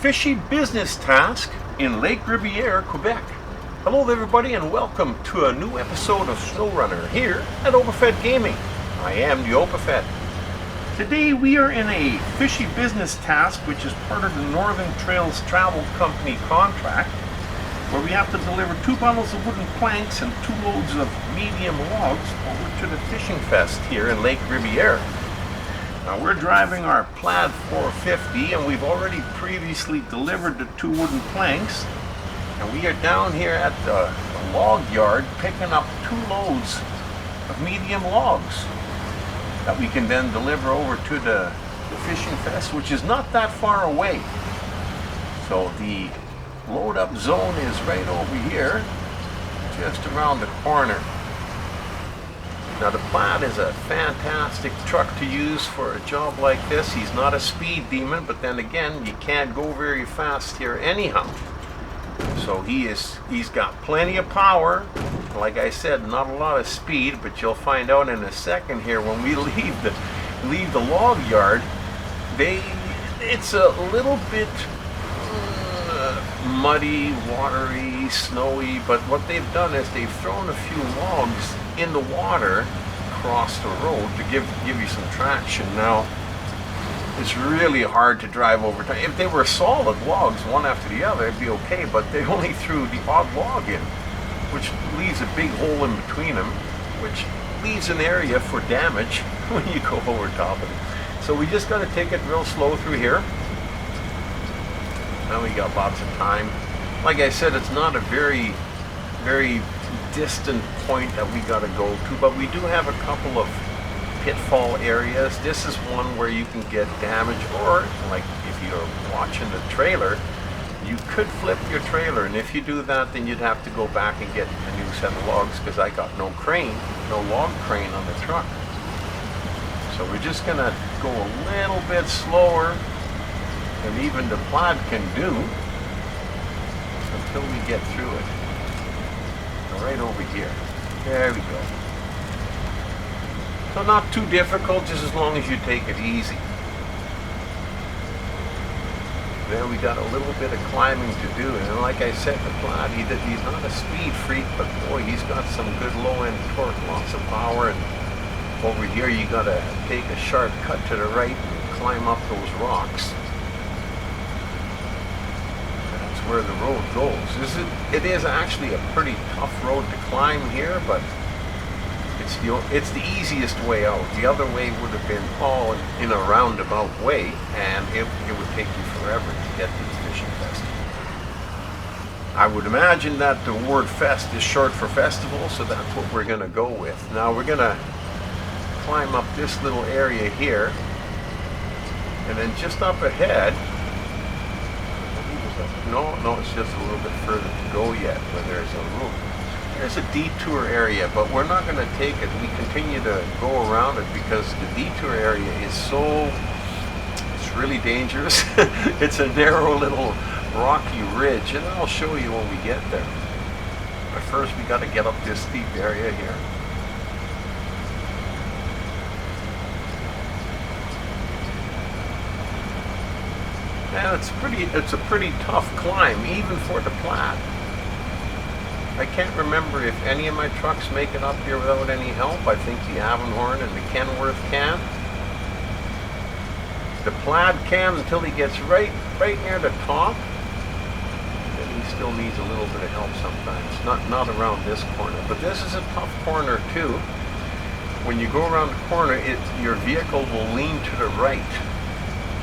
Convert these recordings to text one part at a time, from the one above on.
Fishy Business task in Lake Ribiere, Quebec. Hello everybody and welcome to a new episode of SnowRunner here at Overfed Gaming. I am the Overfed. Today we are in a Fishy Business task which is part of the Northern Trails Travel Company contract, where we have to deliver 2 bundles of wooden planks and 2 loads of medium logs over to the fishing fest here in Lake Ribiere. Now we're driving our PLAD 450 and we've already previously delivered the 2 wooden planks, and we are down here at the log yard picking up 2 loads of medium logs that we can then deliver over to the fishing fest, which is not that far away. So the load up zone is right over here, just around the corner. Now the PLAD is a fantastic truck to use for a job like this. He's not a speed demon, but then again, you can't go very fast here anyhow. So he's got plenty of power. Like I said, not a lot of speed, but you'll find out in a second here when we leave the log yard. It's a little bit muddy, watery, snowy, but what they've done is they've thrown a few logs in the water across the road to give you some traction. Now it's really hard to drive over time. If they were solid logs one after the other, it'd be okay, but they only threw the odd log in, which leaves a big hole in between them, which leaves an area for damage when you go over top of it. So we just got to take it real slow through here. Now we got lots of time. Like I said, it's not a very distant point that we got to go to, but we do have a couple of pitfall areas. This is one where you can get damage, or like if you're watching the trailer, you could flip your trailer, and if you do that, then you'd have to go back and get a new set of logs, because I got no log crane on the truck. So we're just gonna go a little bit slower than even the PLAD can do until we get through it. Right over here. There we go. So not too difficult, just as long as you take it easy. Then we got a little bit of climbing to do, and like I said, the PLAD, he's not a speed freak, but boy, he's got some good low-end torque, lots of power, and over here you gotta take a sharp cut to the right and climb up those rocks. Where the road goes. It is actually a pretty tough road to climb here, but it's the easiest way out. The other way would have been all in a roundabout way, and it would take you forever to get to the fishing fest. I would imagine that the word fest is short for festival, so that's what we're going to go with. Now we're going to climb up this little area here, and then just up ahead, no, it's just a little bit further to go yet, where there's a detour area, but we're not going to take it. We continue to go around it because the detour area is it's really dangerous. It's a narrow little rocky ridge, and I'll show you when we get there. But first we got to get up this steep area here. And it's a pretty tough climb, even for the PLAD. I can't remember if any of my trucks make it up here without any help. I think the Avonhorn and the Kenworth can. The PLAD can until he gets right near the top. Then he still needs a little bit of help sometimes. Not around this corner, but this is a tough corner too. When you go around the corner, your vehicle will lean to the right,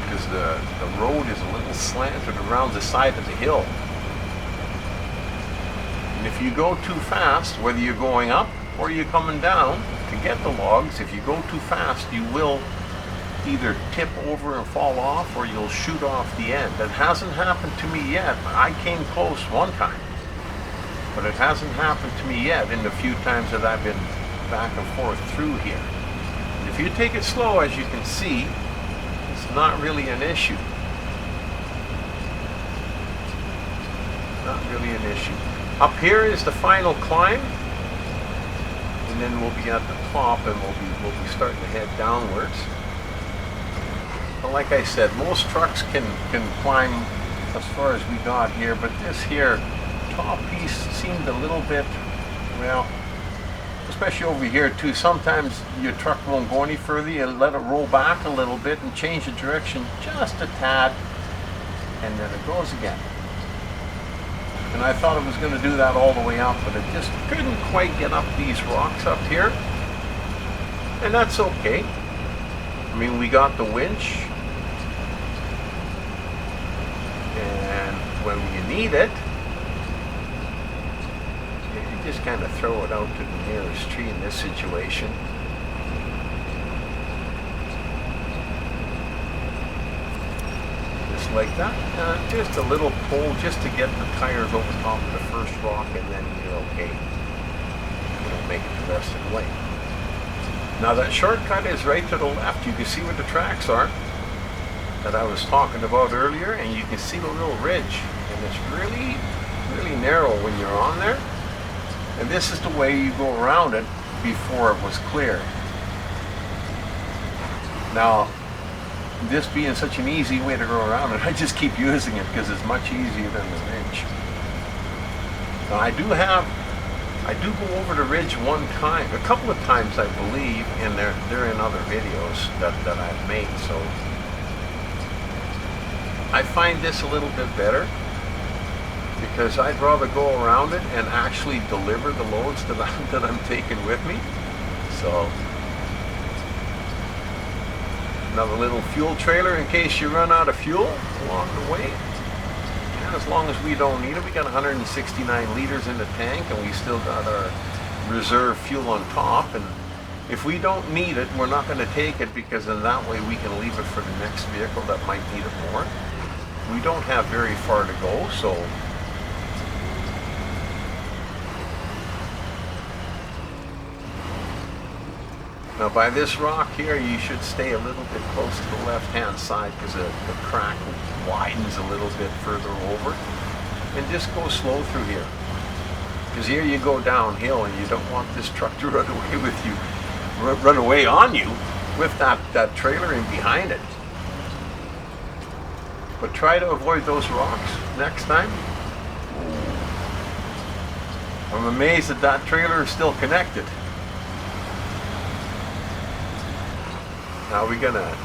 because the road is a little slanted around the side of the hill. And if you go too fast, whether you're going up or you're coming down to get the logs, if you go too fast, you will either tip over and fall off, or you'll shoot off the end. That hasn't happened to me yet. I came close one time, but it hasn't happened to me yet in the few times that I've been back and forth through here. And if you take it slow, as you can see, not really an issue. Not really an issue. Up here is the final climb, and then we'll be at the top, and we'll be starting to head downwards. But like I said, most trucks can climb as far as we got here, but this here top piece seemed a little bit, well, especially over here too, sometimes your truck won't go any further. You let it roll back a little bit and change the direction just a tad, and then it goes again. And I thought it was going to do that all the way up, but it just couldn't quite get up these rocks up here. And that's okay. I mean, we got the winch, and when you need it, you just kind of throw it out to the nearest tree in this situation. Just like that. Just a little pull just to get the tires over top of the first rock, and then you're okay. You'll make it the rest of the way. Now that shortcut is right to the left. You can see where the tracks are that I was talking about earlier, and you can see the little ridge, and it's really, really narrow when you're on there. And this is the way you go around it before it was clear. Now, this being such an easy way to go around it, I just keep using it because it's much easier than the ridge. Now I do go over the ridge one time, a couple of times I believe, and they're in other videos that I've made, so I find this a little bit better because I'd rather go around it and actually deliver the loads that I'm taking with me. So another little fuel trailer in case you run out of fuel along the way. And as long as we don't need it, we got 169 liters in the tank, and we still got our reserve fuel on top. And if we don't need it, we're not going to take it, because in that way we can leave it for the next vehicle that might need it more. We don't have very far to go, so now by this rock here, you should stay a little bit close to the left-hand side because the crack widens a little bit further over. And just go slow through here. Because here you go downhill and you don't want this truck to run away with you, run away on you with that trailer in behind it. But try to avoid those rocks next time. I'm amazed that trailer is still connected. Now we're gonna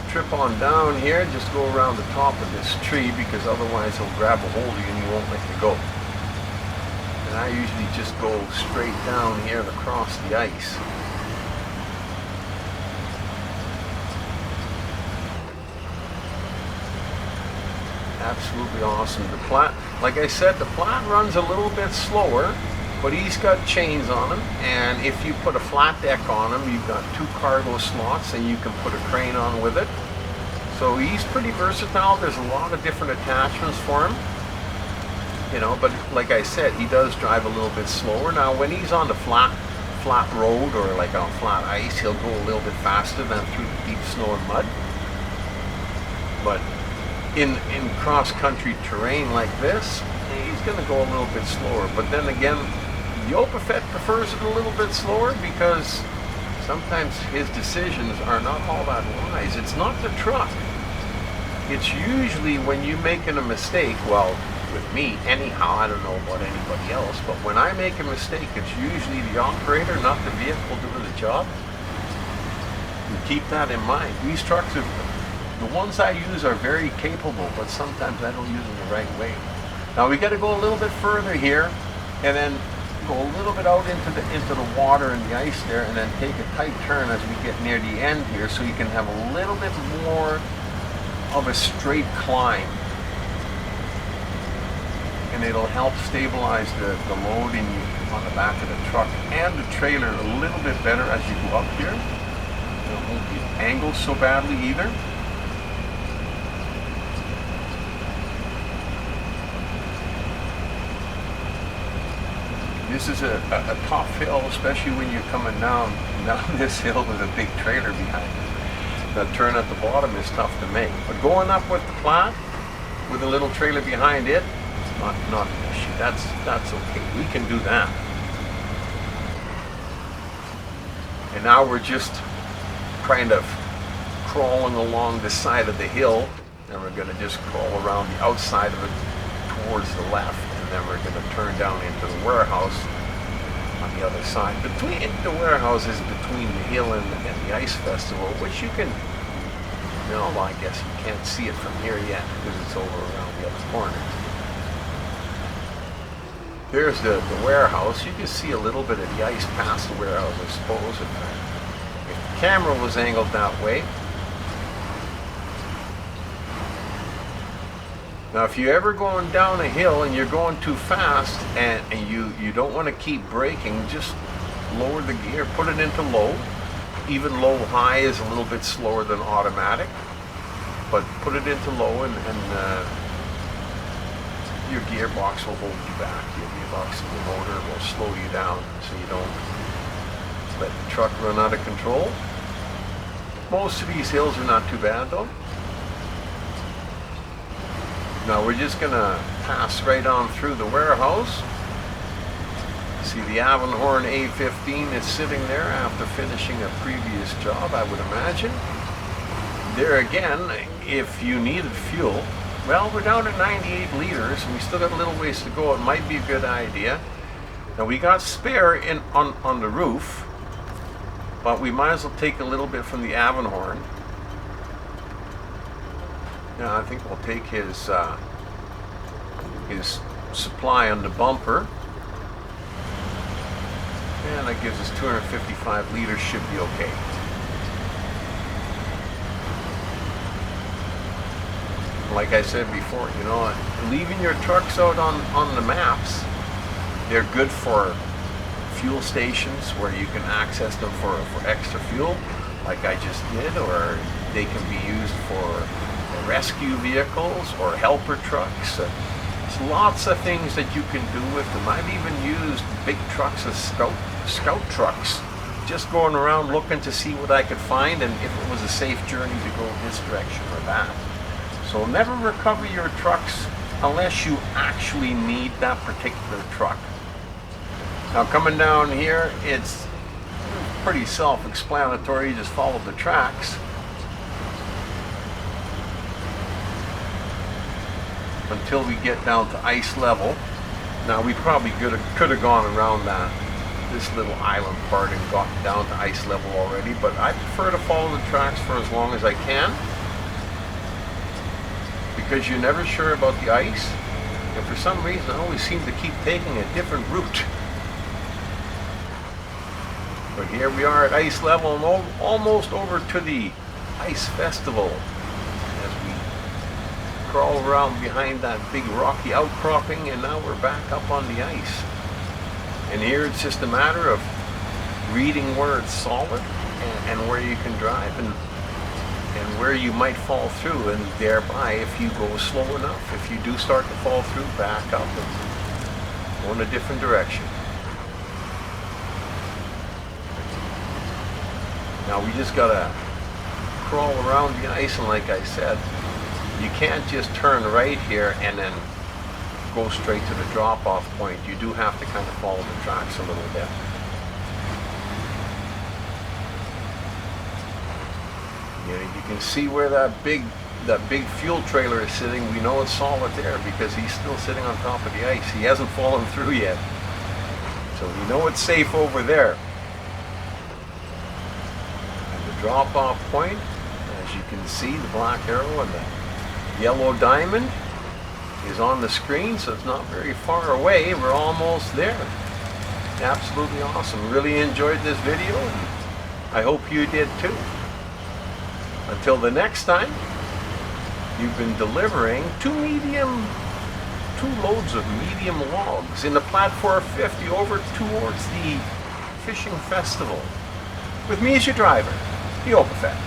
trip on down here, just go around the top of this tree, because otherwise he'll grab a hold of you and you won't let you go. And I usually just go straight down here and across the ice. Absolutely awesome. The PLAD, like I said, the PLAD runs a little bit slower, but he's got chains on him, and if you put a flat deck on him, you've got 2 cargo slots, and you can put a crane on with it. So he's pretty versatile. There's a lot of different attachments for him, you know. But like I said, he does drive a little bit slower. Now, when he's on the flat road or like on flat ice, he'll go a little bit faster than through the deep snow and mud. But in cross-country terrain like this, he's going to go a little bit slower. But then again, the Opafet prefers it a little bit slower because sometimes his decisions are not all that wise. It's not the truck. It's usually when you're making a mistake, well, with me anyhow, I don't know about anybody else, but when I make a mistake, it's usually the operator, not the vehicle doing the job. And keep that in mind. These trucks are, the ones I use are very capable, but sometimes I don't use them the right way. Now we got to go a little bit further here, and then go a little bit out into the water and the ice there, and then take a tight turn as we get near the end here, so you can have a little bit more of a straight climb, and it'll help stabilize the load on the back of the truck and the trailer a little bit better as you go up here. It won't be angled so badly either. This is a tough hill, especially when you're coming down this hill with a big trailer behind you. That turn at the bottom is tough to make. But going up with the PLAD, with a little trailer behind it, not an issue. That's okay. We can do that. And now we're just kind of crawling along the side of the hill and we're going to just crawl around the outside of it towards the left, and then we're going to turn down into the warehouse on the other side. Between the warehouse is between the hill and the ice festival, which you can, no, I guess you can't see it from here yet because it's over around the other corner. There's the warehouse. You can see a little bit of the ice past the warehouse, I suppose, if the camera was angled that way. Now, if you're ever going down a hill and you're going too fast and you don't want to keep braking, just lower the gear, put it into low. Even low high is a little bit slower than automatic, but put it into low and your gearbox will hold you back. Your gearbox and the motor will slow you down so you don't let the truck run out of control. Most of these hills are not too bad though. Now we're just going to pass right on through the warehouse. See the Avonhorn A15 is sitting there after finishing a previous job, I would imagine. There again, if you needed fuel, well, we're down to 98 liters and we still got a little ways to go. It might be a good idea. Now we got spare on the roof, but we might as well take a little bit from the Avonhorn. Yeah, I think we'll take his supply on the bumper. And that gives us 255 liters, should be okay. Like I said before, you know, leaving your trucks out on the maps, they're good for fuel stations where you can access them for extra fuel, like I just did, or they can be used for rescue vehicles or helper trucks. There's lots of things that you can do with them. I've even used big trucks as scout trucks, just going around looking to see what I could find and if it was a safe journey to go this direction or that. So never recover your trucks unless you actually need that particular truck. Now coming down here, it's pretty self-explanatory. You just follow the tracks until we get down to ice level. Now we probably could have gone around this little island part and gotten down to ice level already, but I prefer to follow the tracks for as long as I can, because you're never sure about the ice, and for some reason I always seem to keep taking a different route. But here we are at ice level and almost over to the ice festival as we crawl around behind that big rocky outcropping, and now we're back up on the ice. And here it's just a matter of reading where it's solid and where you can drive and where you might fall through, and thereby, if you go slow enough, if you do start to fall through, back up and go in a different direction. Now we just gotta crawl around the ice, and like I said, you can't just turn right here and then go straight to the drop-off point. You do have to kind of follow the tracks a little bit. You can see where that big fuel trailer is sitting. We know it's solid there because he's still sitting on top of the ice. He hasn't fallen through yet. So we know it's safe over there. And the drop-off point, as you can see, the black arrow and the yellow diamond is on the screen, so it's not very far away. We're almost there. Absolutely awesome. Really enjoyed this video, and I hope you did too. Until the next time, you've been delivering two loads of medium logs in the PLAD 450 over towards the fishing festival. With me as your driver, the Overfed.